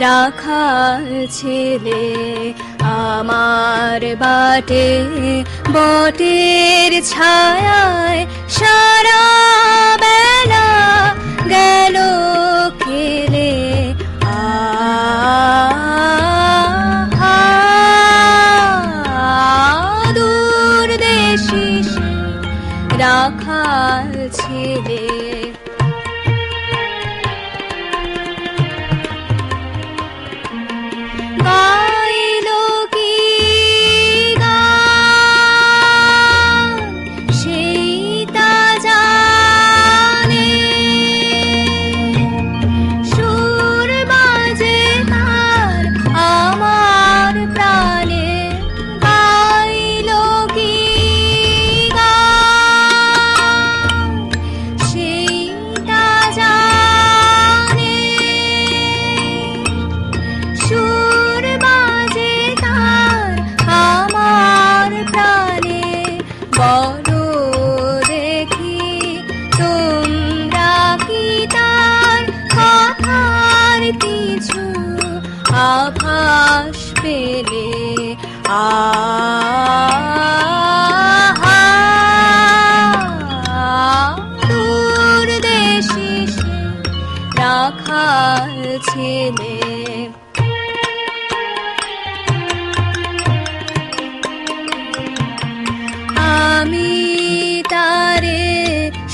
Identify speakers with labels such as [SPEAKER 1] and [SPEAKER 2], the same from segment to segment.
[SPEAKER 1] রাখাল ছেলে আমার বাটে বটের ছায়ায় সারা বেলা গেল খেলে দূর দেশে রাখাল ছেলে গাইল কি গান সেই তা জানে সুর বাজে তার আমার প্রাণে গাইল কি গান সেই তা জানে সুর বাজে তার আমার প্রাণে বলো দেখি তোমরা কি তার কথার কিছু আভাস পেলে দূর দেশে রাখাল ছেলে আমি তারে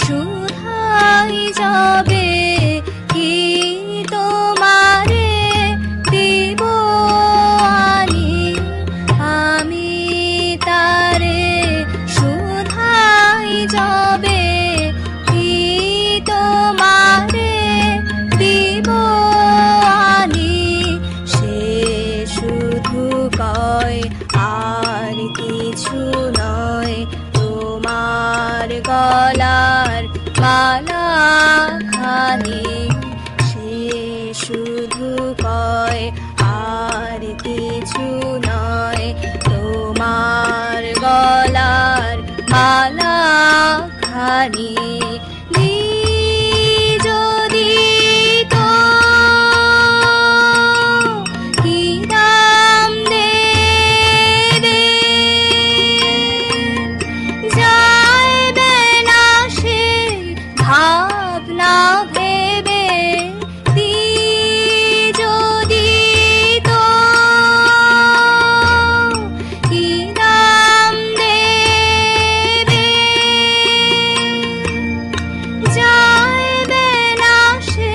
[SPEAKER 1] শুধাই যাবে কি তোমারে দিব আনি আমি তারে শুধাই যাবে কি তোমারে দিব আনি সে শুধু কয় আর কিছু নয় তোমার গলার মালা খানি সে শুধু কয় আর কিছু নয় তোমার গলার মালা খানি যদি তো কি দাম দেবে যাইবে না সে ভাবনা ভেবে যদি তো কি দাম দেবে যাইবে না সে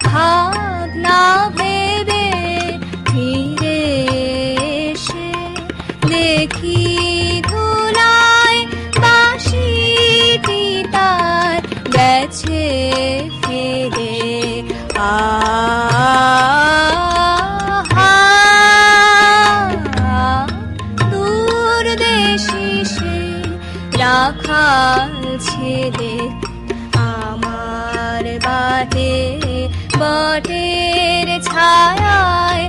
[SPEAKER 1] ভাবনা ভেবে ফিরে এসে দেখি ধুলায় বাঁশিটি তার গেছে ফিরে দূর দেশে সে রাখাল ছেলে আমার বাটে বটের ছায়ায়